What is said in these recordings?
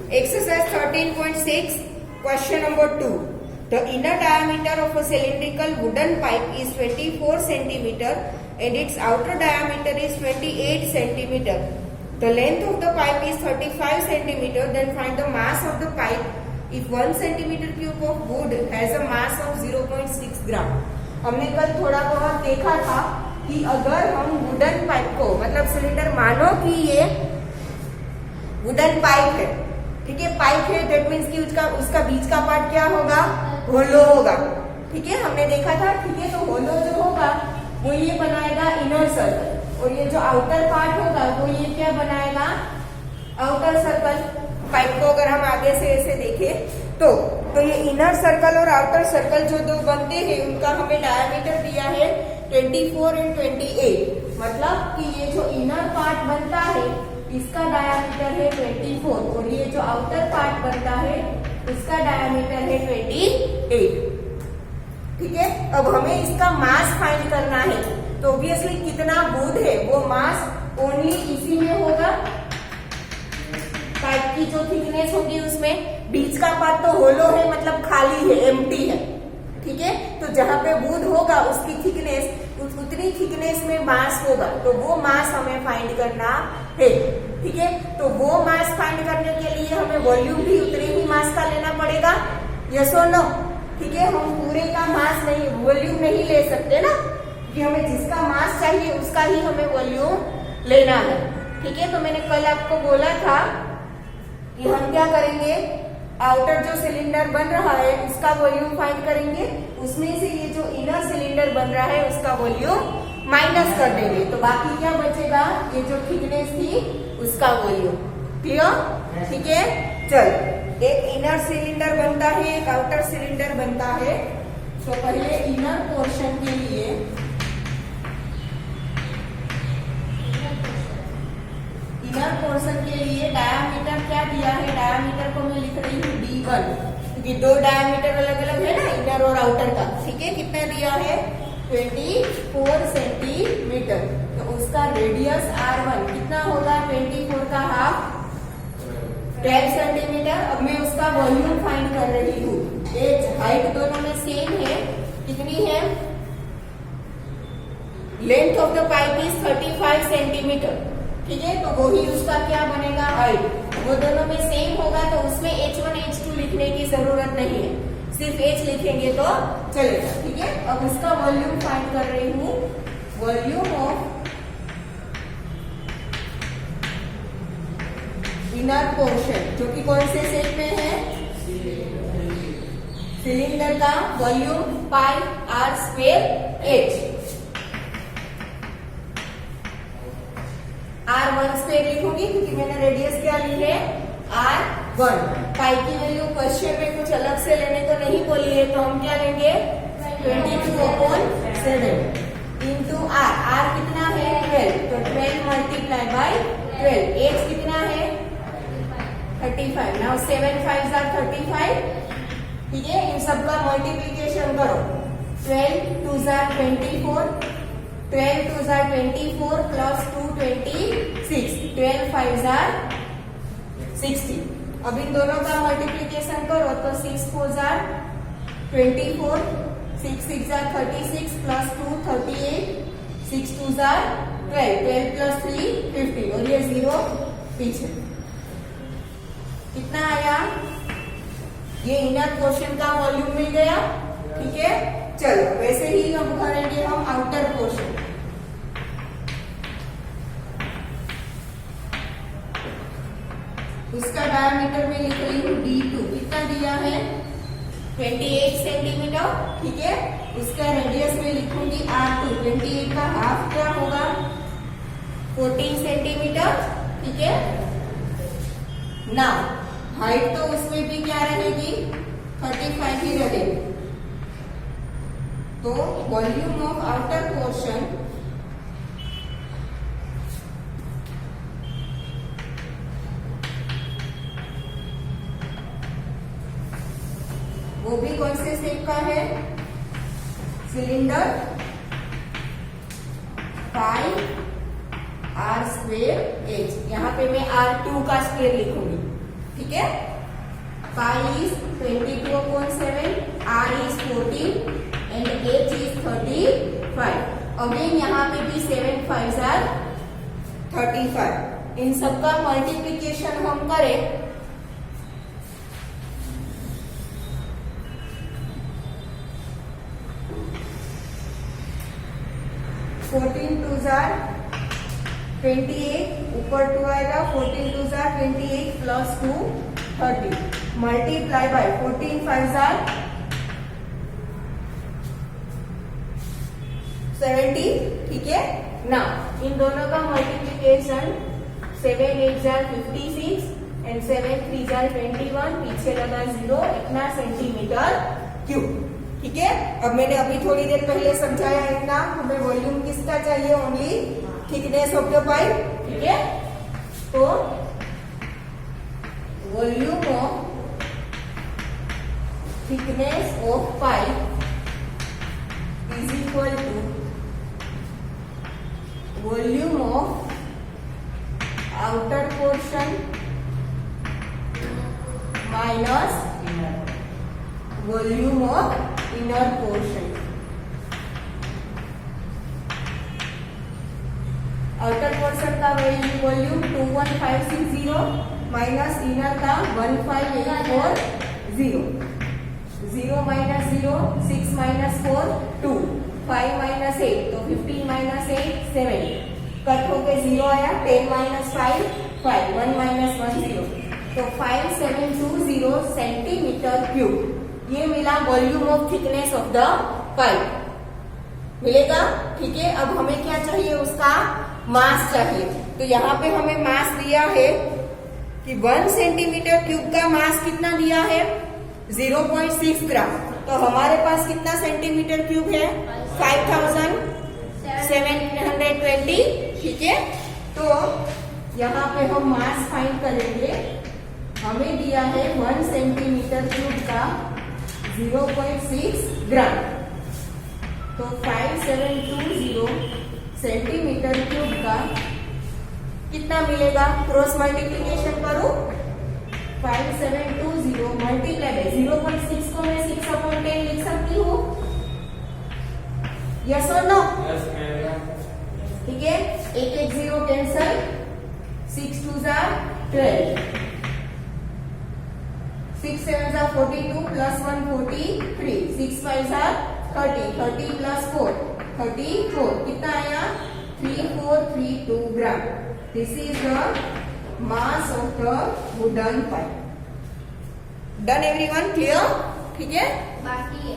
Exercise 13.6, question number 2. The inner diameter of a cylindrical wooden pipe is 24 centimeter and its outer diameter is 28 centimeter. The length of the pipe is 35 centimeter. Then find the mass of the pipe if 1 centimeter cube of wood has a mass of 0.6 gram. हमने कल थोड़ा बहुत देखा था कि अगर हम wooden pipe को मतलब सिलेंडर, मानो कि ये वुडन पाइप है, ठीक है, पाइप है, दैट मीन्स कि उसका बीच का पार्ट क्या होगा, होलो होगा, ठीक है, हमने देखा था, ठीक है। तो होलो जो होगा वो ये बनाएगा इनर सर्कल और ये जो आउटर पार्ट होगा वो ये क्या बनाएगा, आउटर सर्कल। पाइप को अगर हम आगे से ऐसे देखें तो ये इनर सर्कल और आउटर सर्कल जो दो बनते हैं उनका हमें डायमीटर दिया है 24 और 28। मतलब कि ये जो इनर पार्ट बनता है इसका डायमीटर है 24 और ये जो आउटर पार्ट बनता है उसका डायमीटर है 28, ठीक है। अब हमें इसका मास फाइंड करना है, तो ऑब्वियसली कितना वुड है वो मास ओनली इसी में होगा, पाइप की जो थिकनेस होगी उसमें। बीच का पार्ट तो होलो है, मतलब खाली है, एम्प्टी है, ठीक है। तो जहां पे वुड होगा उसकी थिकनेस, उतनी थिकनेस में मास होगा, तो वो मास हमें फाइंड करना है, ठीक है। तो वो मास फाइंड करने के लिए हमें वॉल्यूम भी उतने ही मास का लेना पड़ेगा, यस और नो, ठीक है। हम पूरे का मास नहीं, वॉल्यूम नहीं ले सकते ना, कि हमें जिसका मास चाहिए उसका ही हमें वॉल्यूम लेना है, ठीक है। तो मैंने कल आपको बोला था कि हम क्या करेंगे, आउटर जो सिलेंडर बन रहा है उसका वॉल्यूम फाइंड करेंगे, उसमें से ये जो इनर सिलेंडर बन रहा है उसका वॉल्यूम माइनस कर देंगे, तो बाकी क्या बचेगा, ये जो थिकनेस थी उसका वॉल्यूम। क्लियर, ठीक है। चल, एक इनर सिलेंडर बनता है, एक आउटर सिलेंडर बनता है। तो पहले इनर पोर्शन के लिए डायामीटर क्या दिया है, डायामीटर को मैं लिख रही हूँ D1, क्योंकि दो डायामीटर अलग अलग है ना, इनर और आउटर का, ठीक है। कितना दिया है, 24 सेंटीमीटर। तो उसका रेडियस R1 कितना होगा, 24 का हाफ 12 सेंटीमीटर। अब मैं उसका वॉल्यूम फाइंड कर रही हूँ। एज हाइट दोनों में सेम है, कितनी है, length of the pipe is 35 centimetre, ठीक है। तो वही उसका क्या बनेगा, हाइट, वो दोनों में सेम होगा, तो उसमें H1 H2 लिखने की जरूरत नहीं है, सिर्फ H लिखेंगे तो चलेगा, ठीक है। अब उसका वॉल्यूम फाइंड कर रही हूँ, वॉल्यूम ऑफ इनर पोर्शन, जो कि कौन से शेप में है, सिलेंडर का वॉल्यूम पाई R square H, R1 square लिखूंगी क्योंकि मैंने रेडियस क्या ली है, R1। पाई की वैल्यू क्वेश्चन में कुछ अलग से लेने को नहीं बोली है, तो हम क्या लेंगे, 22/7 इंटू R कितना है, 12, तो 12 मल्टीप्लाई बाय 12। एज कितना है, 35। नाउ 7 5 are 35, ठीक है। इन सबका मल्टीप्लीकेशन करो, 12 2s are 24, 12 2s are 24 plus 2 26, 12 5s are 60। अब इन दोनों का मल्टीप्लीकेशन करो तो 6 4s are 24, 6 6s are 36 plus 2 38, 6 2s are 12, 12 plus 3 15 और ये 0 पीछे। कितना आया, ये इनर पोर्शन का वॉल्यूम मिल गया, ठीक है। चलो, वैसे ही हम करेंगे हम आउटर पोर्शन। उसका डायमीटर में लिख रही हूँ D2, कितना दिया है, 28 सेंटीमीटर, ठीक है। उसका रेडियस में लिखूंगी R2, 28 का हाफ क्या होगा, 14 सेंटीमीटर, ठीक है। ना हाइट तो उसमें भी क्या रहेगी, 35 ही रहेगी। तो वॉल्यूम ऑफ आउटर पोर्शन वो भी कौन से शेप का है, सिलेंडर, पाई R स्क्वेयर H। यहाँ पे मैं R2 का स्क्वेयर लिखूंगी, ठीक है, पाई is 22/7, r is 14 and h is 35. Again यहाँ पे भी 7 5s are 35. इन सबका मल्टीप्लीकेशन हम करें 14 2s are 28, ऊपर 2 आएगा, 14 2s are 28 plus 2 30, multiply by 14 5s are 70. ठीक है ना, इन दोनों का multiplication 7 8s are 56 and 7 3s are 21, पीछे लगा 0, इतना सेंटीमीटर क्यूब. ठीक है, अब मैंने अभी थोड़ी देर पहले समझाया इतना, हमें वॉल्यूम किसका चाहिए, only thickness of the pipe. ठीक है, तो volume of thickness of pipe is equal to volume of outer portion minus volume of inner portion. Outer portion का वॉल्यूम 21560 माइनस इनर का 15840. 0 माइनस 0, 6 माइनस 4 2, 5 माइनस 8 तो 15 minus 8 7, cut होके 0 आया, 10 minus 5 5, 1 minus 1 0, तो 5720 centimetre cube. ये मिला volume of thickness of the pipe मिलेगा. ठीक है, अब हमें क्या चाहिए, उसका मास चाहिए. तो यहाँ पे हमें मास दिया है कि 1 सेंटीमीटर क्यूब का मास कितना दिया है, 0.6 ग्राम. तो हमारे पास कितना सेंटीमीटर क्यूब है, 5720. ठीक है, तो यहाँ पे हम मास फाइंड करेंगे. हमें दिया है 1 सेंटीमीटर क्यूब का 0.6 ग्राम. तो 5720 सेंटीमीटर क्यूब का कितना मिलेगा, क्रॉस मल्टीप्लीकेशन करूं, 5720 मल्टीप्लाई बाय 0.6 को मैं 6/10 लिख सकती हूँ. यस और नो? ठीक है, 1 0 cancel, 6 2s are 12, 6 7s are 42 plus 1 43, 6 5s are 30, 30 plus 4 34, कितना आया, 3432 gram. This is the mass of the wooden pipe. Done everyone, clear? ठीक है, बाकी है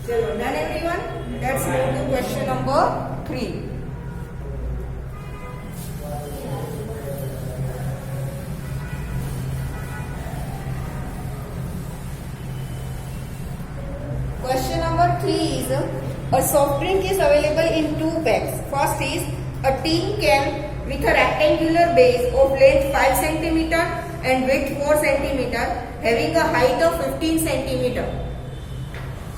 चलो done everyone, let's move to question number 3. Question number 3 is a soft drink is available in 2 packs. First is a tin can with a rectangular base of length 5 cm and width 4 cm having a height of 15 cm.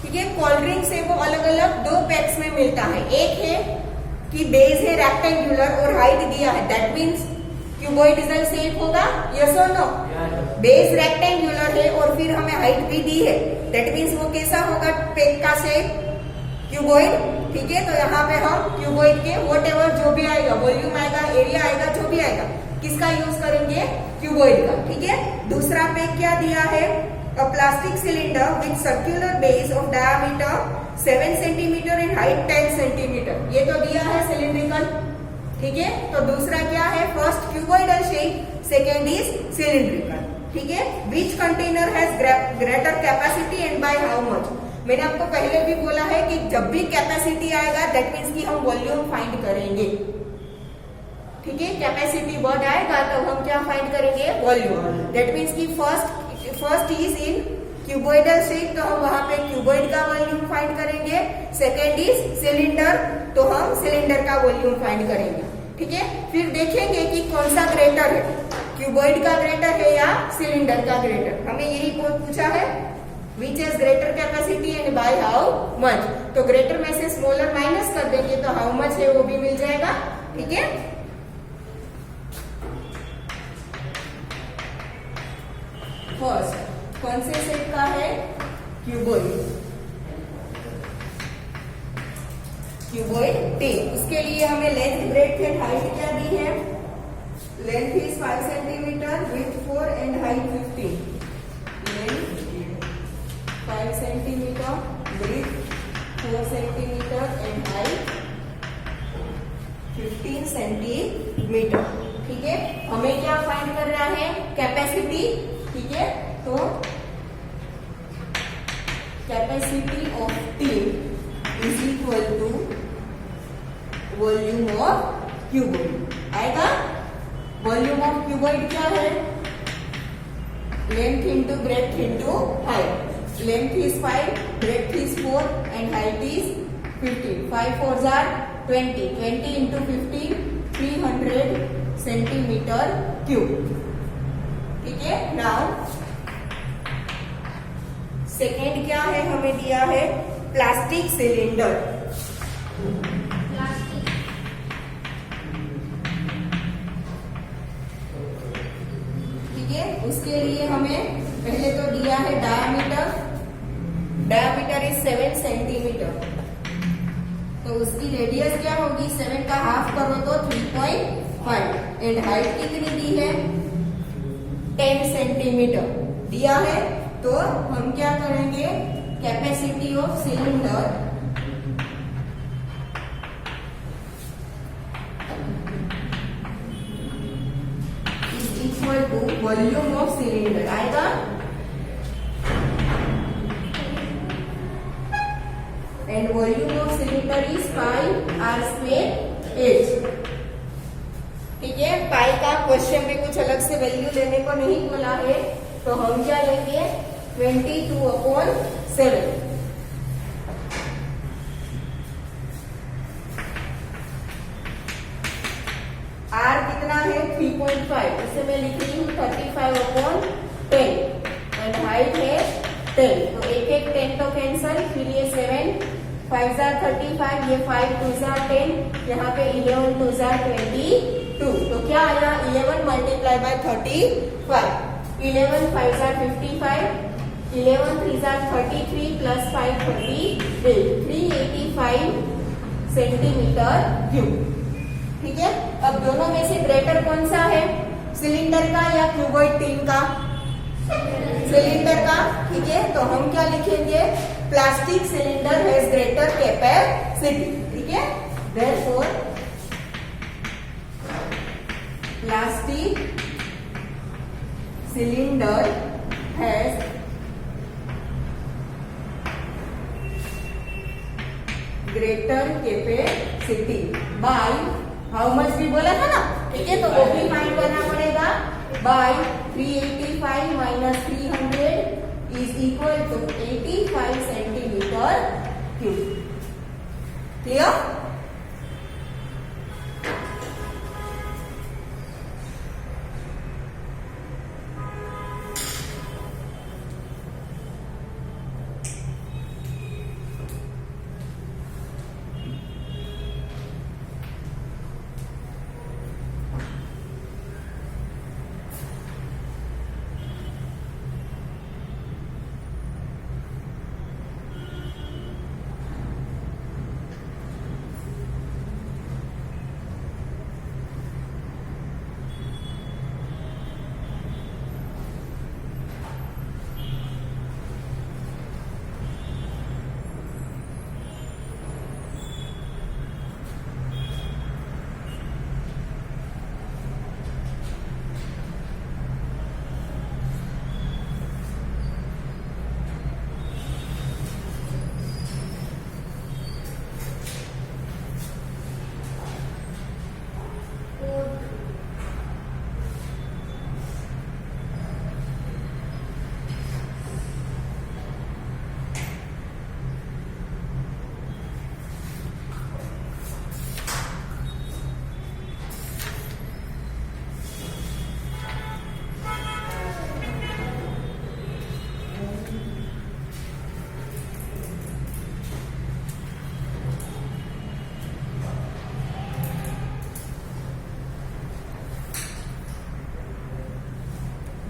ठीक है, cold drinks है वो अलग अलग 2 PACS में मिलता है. एक है कि बेस है रेक्टेंगुलर और हाइट दिया है, दैट मीन्स क्यूबॉइडल शेप होगा. यस और नो? बेस रेक्टेंगुलर है और फिर हमें हाइट भी दी है, दैट मीन्स वो कैसा होगा पैक का शेप? क्यूबॉइड. ठीक है, तो यहाँ पे हम क्यूबॉइड के व्हाटएवर जो भी आएगा, वॉल्यूम आएगा, एरिया आएगा, जो भी आएगा, किसका यूज करेंगे? क्यूबॉइड का. ठीक है, दूसरा पैक क्या दिया है? A plastic cylinder with circular base of diameter 7 cm and height 10 cm. ये तो दिया है सिलिंड्रिकल. ठीक है, तो दूसरा क्या है? First cuboidal shape, second is cylindrical. ठीक है, which container has greater capacity and by how much. मैंने आपको पहले भी बोला है कि जब भी कैपेसिटी आएगा दैट मीन्स कि हम वॉल्यूम फाइंड करेंगे. ठीक है, कैपेसिटी वर्ड आएगा तब हम क्या फाइंड करेंगे? वॉल्यूम. दैट मीन्स कि first is in cuboidal shape, तो हम वहां पे क्यूबॉइड का वॉल्यूम फाइंड करेंगे. सेकेंड इज सिलिंडर, तो हम सिलिंडर का वॉल्यूम फाइंड करेंगे. ठीक है, फिर देखेंगे कि कौन सा ग्रेटर है, क्यूबॉइड का ग्रेटर है या सिलिंडर का ग्रेटर. हमें यही पूछा है, which has greater capacity and by how much. तो ग्रेटर में से स्मॉलर माइनस कर देंगे तो हाउ मच है वो भी मिल जाएगा. ठीक है, फर्स्ट कौन से शेप का है? क्यूबॉइड. Cuboid T. उसके लिए हमें लेंथ, ब्रेड्थ एंड हाइट क्या दी है? Length is 5 centimetre, width 4 and height 15. Length 5 centimetre, width 4 centimetre and height 15 centimetre. ठीक है, हमें क्या फाइंड कर रहा है? कैपेसिटी. ठीक है, तो capacity of T is equal to volume of cuboid आएगा. वॉल्यूम ऑफ क्यूबॉइड क्या है? Length into breadth into height. Length is 5, breadth is 4 and height is 15. 5 4 जार 20. 20 इंटू 15 300 सेंटीमीटर क्यूब. ठीक है, नाउ सेकेंड क्या है? हमें दिया है प्लास्टिक सिलेंडर. ठीक है, उसके लिए हमें पहले तो दिया है डायामीटर. डायामीटर इज 7 सेंटीमीटर, तो उसकी रेडियस क्या होगी? 7 का हाफ करो तो 3.5. एंड हाइट कितनी दी है? 10 सेंटीमीटर दिया है. तो हम क्या करेंगे? Capacity of cylinder is equal to volume of cylinder आएगा. And volume of cylinder is 5r²h. ठीक है, पाई का क्वेश्चन में कुछ अलग से वैल्यू लेने को नहीं बोला है, तो हम क्या लेंगे? 22/7. आर कितना है? 3.5. इसे मैं लिख रही हूँ 35/10 एंड हाइट है 10. तो एक एक 10 तो कैंसल, फिर ये 7 5 जार 35, ये 5 2 जार 10, यहाँ पे 11 2 जार 22. तो क्या आया? 11 multiply by 35. 11 5 jar 55, 11 3 jar 33 plus 5 38, 385 centimetre cube. ठीक है, अब दोनों में से ग्रेटर कौन सा है? सिलेंडर का या क्यूबॉइड टिन का? सिलेंडर का. ठीक है, तो हम क्या लिखेंगे? Plastic cylinder has greater capacity. ठीक है, therefore plastic cylinder has greater capacity bye how much भी बोला था ना, ठीक है, तो वो भी फाइंड करना पड़ेगा। By 385 minus 300 is equal to 85 centimetre cube. Clear?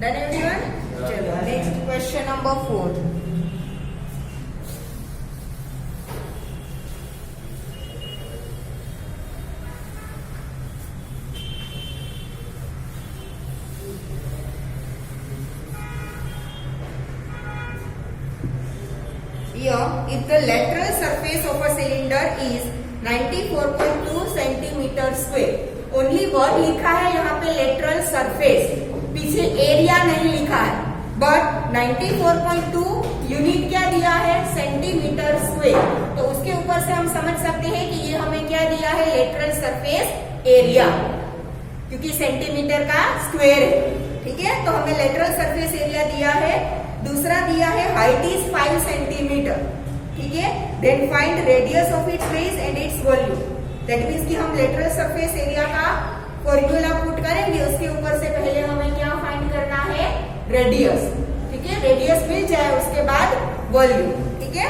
Done everyone? चलो next question number 4। Here, if the lateral surface of a cylinder is 94.2 centimeter square, only what लिखा है यहाँ पे lateral surface, पीछे एरिया नहीं लिखा है, बट 94.2 यूनिट क्या दिया है, सेंटीमीटर स्क्वायर। तो उसके ऊपर से हम समझ सकते हैं कि ये हमें क्या दिया है, लेटरल सरफेस एरिया, क्योंकि सेंटीमीटर का स्क्वायर है, ठीक है। तो हमें लेटरल सरफेस एरिया दिया है। दूसरा दिया है हाइट इज 5 सेंटीमीटर, ठीक है। Then find radius of its base and its volume. That means कि हम लेटरल सरफेस एरिया का फॉर्मूला पुट करेंगे, उसके ऊपर से पहले हमें क्या फाइंड करना है, रेडियस, ठीक है। रेडियस मिल जाए उसके बाद वॉल्यूम, ठीक है।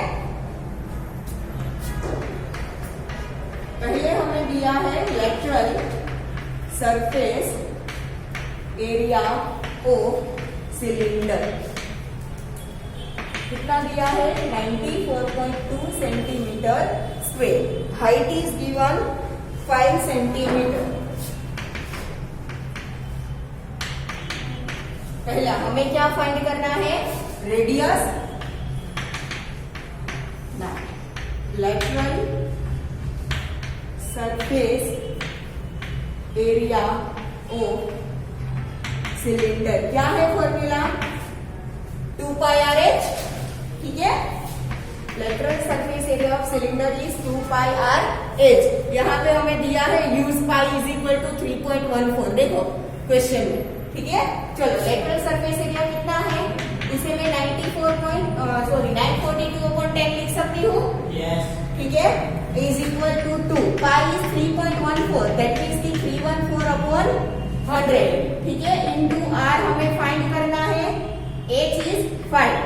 पहले हमें दिया है lateral surface area of cylinder, कितना दिया है, 94.2 centimetre square. Height is given 5 centimetre. पहला हमें क्या फाइंड करना है, radius, lateral surface area of cylinder. क्या है फॉर्मूला, 2πRh, ठीक है। Lateral surface area of cylinder is 2πRh। यहाँ पे हमें दिया है use pi is equal to 3.14, देखो क्वेश्चन में, ठीक है। चलो लेटरल सरफेस एरिया कितना है, इसे मैं 942/10 लिख सकती हूँ, ठीक है। Is equal to 2 pi is 3.14, that means की 314/100, ठीक है। इनटू आर हमें फाइंड करना है, एच इज 5,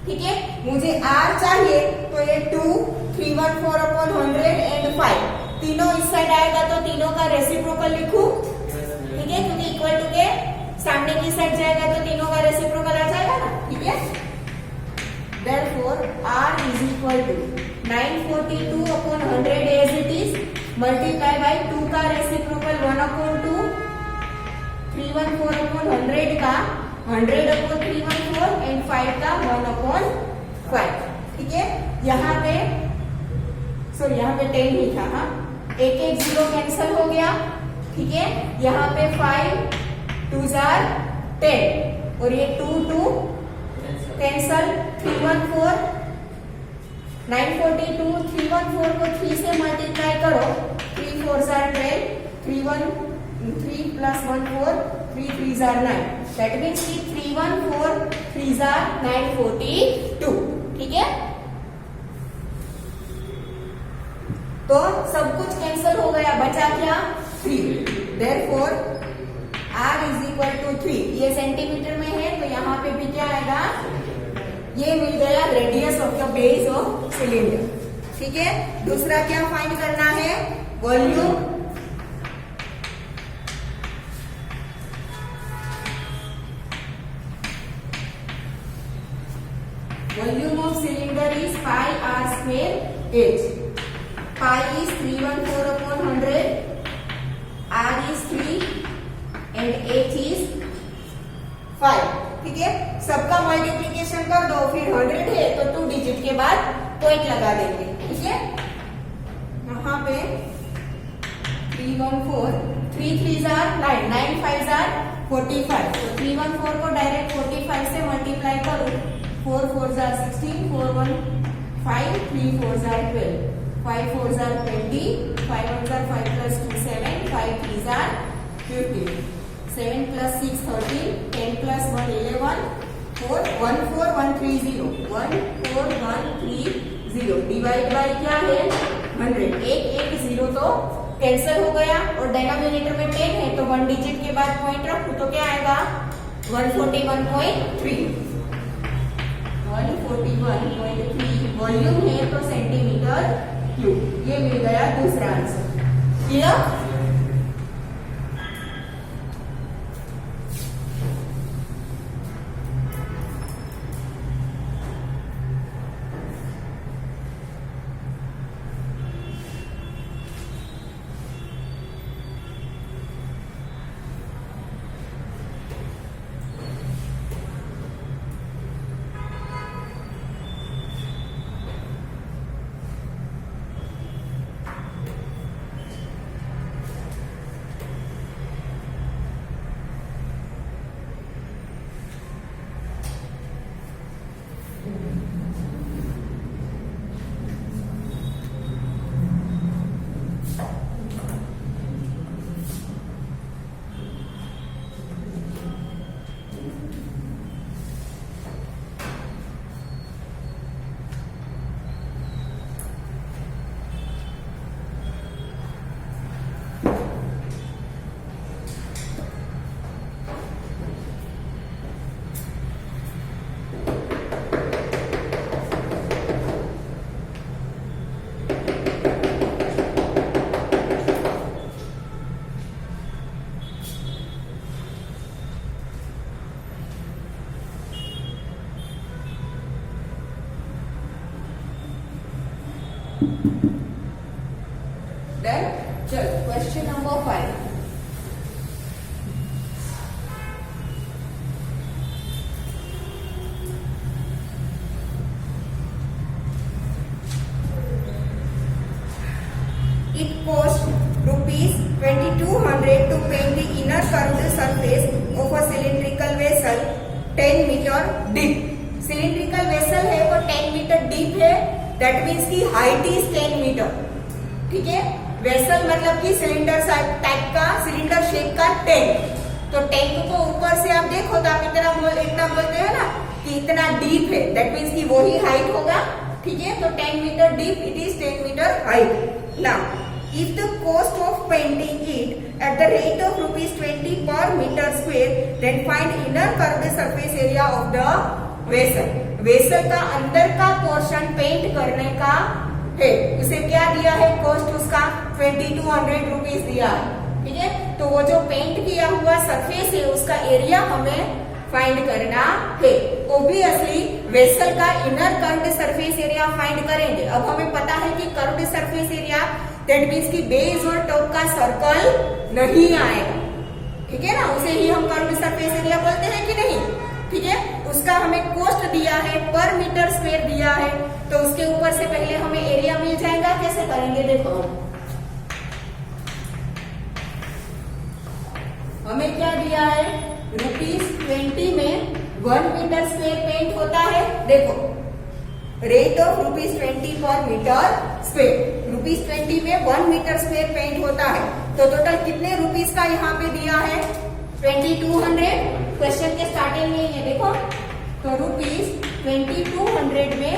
ठीक है। मुझे आर चाहिए तो ये 2 314/100 एंड 5 तीनों इस साइड आएगा तो तीनों का रेसिप्रोकल लिखूं, ठीक है, क्योंकि इक्वल टू के सामने की साइड जाएगा तो तीनों का रेसिप्रोकल आ जाएगा ना, ठीक है। Therefore, R is equal to 942/100 as it is, multiply by 2 का रेसिप्रोकल 1/2, 314/100 का 100/314 एंड 5 का 1/5, ठीक है। यहाँ पे सॉरी यहाँ पे 10 ही था, हाँ, एक 0 कैंसिल हो गया, ठीक है। यहाँ पे 5 2s are 10 और ये 2 2 कैंसल, 314 942, 314 को 3 से मल्टीप्लाई करो, 3 4 are 12, 3 plus 1 4, 3 3 are 9. That means कि 314 3 are 942. ठीक है, तो सब कुछ कैंसिल हो गया, बचा क्या 3. Therefore R is equal to 3. ये सेंटीमीटर में है तो यहाँ पे भी क्या आएगा, ये मिल गया radius of the base of cylinder. ठीक है, दूसरा क्या फाइंड करना है, volume. Volume of cylinder is pi r square h. Pi is 314 upon 100, r is 3 and h is 5. ठीक है, सबका मल्टीप्लीकेशन कर दो, फिर 100 है तो 2 डिजिट के बाद पॉइंट लगा देंगे. ठीक है, यहाँ पे 314, 3 3 are 9, 9 5 are 45. तो 314 को डायरेक्ट 45 से मल्टीप्लाई करो, 4 4 are 16, 4 1 5, 3 4 are 12, 5 4 are 20, 5 1 are 5 plus 2 7, 5 3 are 15, 7 plus 6 13, 10 plus 1 11, 4 1 4 1 3 0, 1 4 1 3 0. Divide by क्या है 100. एक 0 तो कैंसिल हो गया और डिनोमिनेटर में 10 है तो 1 डिजिट के बाद पॉइंट रखो तो क्या आएगा 141.3. 141.3 वॉल्यूम है तो सेंटीमीटर क्यूब. ये मिल गया दूसरा आंसर. क्लियर. Then, चलो question number 5. It cost rupees 2200 to paint the inner curved surface of a cylindrical vessel 10 meter deep. Cylindrical vessel है वो 10 मीटर डीप है. दैट मीन्स की हाइट इज 10 मीटर. ठीक है, वेसल मतलब कि सिलेंडर टाइप का, सिलेंडर शेप का टैंक. तो टैंक को ऊपर से आप देखो तो आप इतना बोलते हो ना कि इतना डीप है. दैट मीन्स की वो ही हाइट होगा. ठीक है, तो 10 metre deep, it is 10 metre height. Now if the cost of painting it at the rate of ₹20 per meter square, then find inner curved surface area of the vessel. Vessel का अंदर का portion paint करने का है. उसे क्या दिया है कॉस्ट, उसका 2200 रुपीज दिया है. ठीक है, तो वो जो पेंट किया हुआ सरफेस है उसका एरिया हमें फाइंड करना है. ओब्वियसली वेसल का inner curved surface area find करेंगे. अब हमें पता है कि curved surface area that means की बेस और टॉप का सर्कल नहीं आएगा. ठीक है ना, उसे ही हम कर्व्ड सरफेस एरिया बोलते हैं कि नहीं. ठीक है, उसका हमें कॉस्ट दिया है, पर मीटर स्क्वायर दिया है, तो उसके ऊपर से पहले हमें एरिया मिल जाएगा. कैसे करेंगे देखो, हमें क्या दिया है ₹20 में 1 मीटर स्क्वायर पेंट होता है. देखो रेट ऑफ ₹20 पर मीटर स्क्वेयर। ₹20 में 1 मीटर स्क्वेयर पेंट होता है। तो टोटल कितने रुपीस का यहाँ पे दिया है? 2200। क्वेश्चन के स्टार्टिंग में ये देखो, तो ₹2200 में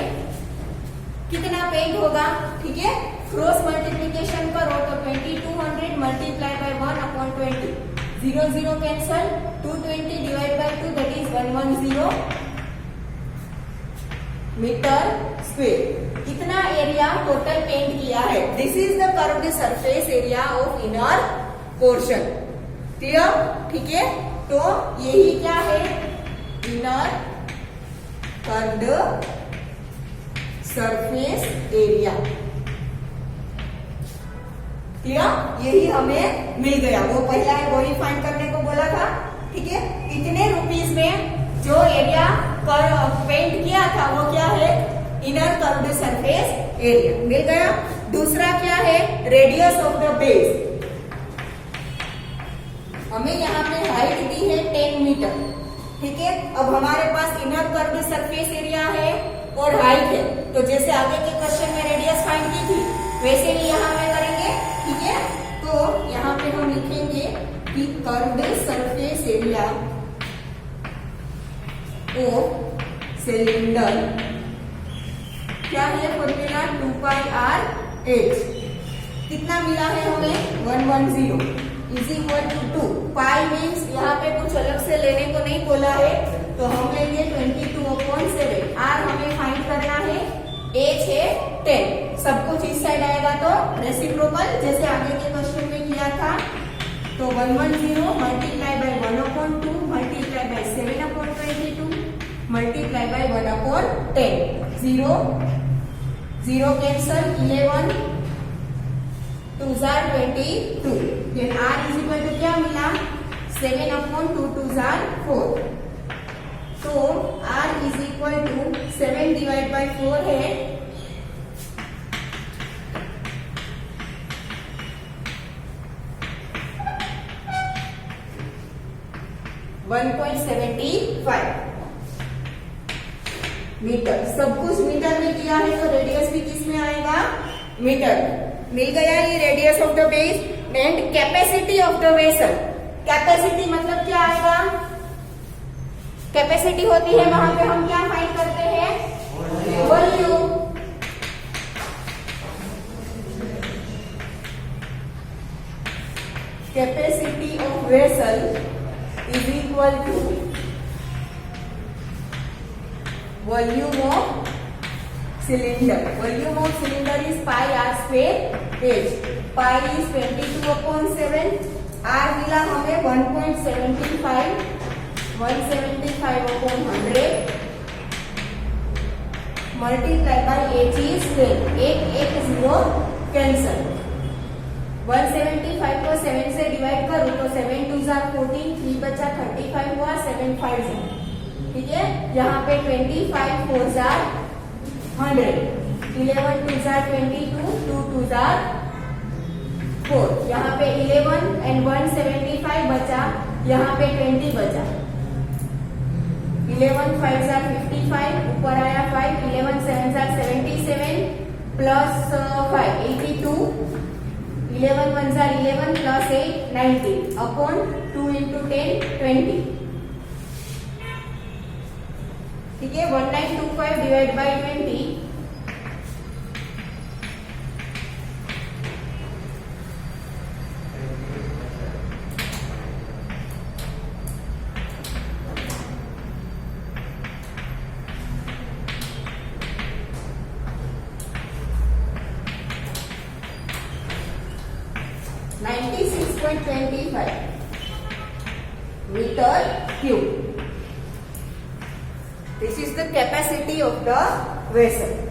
कितना पेंट होगा? ठीक है, क्रॉस मल्टीप्लीकेशन करो तो 2200 multiply by 1/20, 0 0 cancel, 220 divide by 2 that is 110 metre square. इतना एरिया टोटल पेंट किया है। This is the curved surface area of inner portion. Clear? ठीक है, तो यही क्या है? Inner curved surface area. Clear? यही हमें मिल गया। वो पहला है, वही फाइंड करने को बोला था। ठीक है, इतने रुपीस में जो एरिया पेंट किया था वो क्या है? इनर कर्व्ड सरफेस एरिया मिल गया। दूसरा क्या है? Radius of the base. हमें यहाँ पे हाइट दी है 10 मीटर। ठीक है, अब हमारे पास इनर कर्व्ड सरफेस एरिया है और हाइट है, तो जैसे आगे के क्वेश्चन में रेडियस फाइंड की थी वैसे ही यहाँ पे करेंगे। ठीक है, तो यहाँ पे हम लिखेंगे कि curved surface area of cylinder क्या है? Formula 2πr/h। कितना मिला है हमें? 110 is equal to 2। Pi means यहाँ पे कुछ अलग से लेने को नहीं बोला है, तो हम लेंगे 22/7। आर हमें फाइंड करना है, एच है 10। सब कुछ इस साइड आएगा तो रेसिप्रोकल, जैसे आगे के क्वेश्चन में किया था। तो 110 multiply by 1/2 multiply by 7/22 multiply by 1/10। 0 0 cancel, 11 2s are 22। Then r is equal to क्या मिला? 7/2 2s are 4। तो r is equal to 7 divide by 4 है 1.75 मीटर। सब कुछ मीटर में किया है, तो रेडियस भी किस में आएगा? मीटर। मिल गया ये radius of the base. And capacity of the vessel. Capacity मतलब क्या आएगा? कैपेसिटी होती है वहां पे हम क्या फाइंड करते हैं? Volume. Capacity of vessel is equal to volume of cylinder. Volume of cylinder is πr²h। Pi is 22/7। R मिला हमें 1.75 175/100 मल्टीप्लाई बाय एच इज 10। एक 0 कैंसल। 175 को 7 से डिवाइड करूं तो 7 2s are 14, 3 बचा 35 हुआ, 7 5s। ठीक है, यहाँ पे 25 4s are 100, 11 2s are 22, 2 2s are 4। यहाँ पे 11 एंड 175 बचा, यहाँ पे 20 बचा। 11 5s are 55, ऊपर आया 5, 11 7s are 77 plus 5 82, 11 1s are 11 plus 8 90 upon 2 into 10 20। ठीक है, 1925 divide by 20 96.25 meter cube. This is the capacity of the vessel.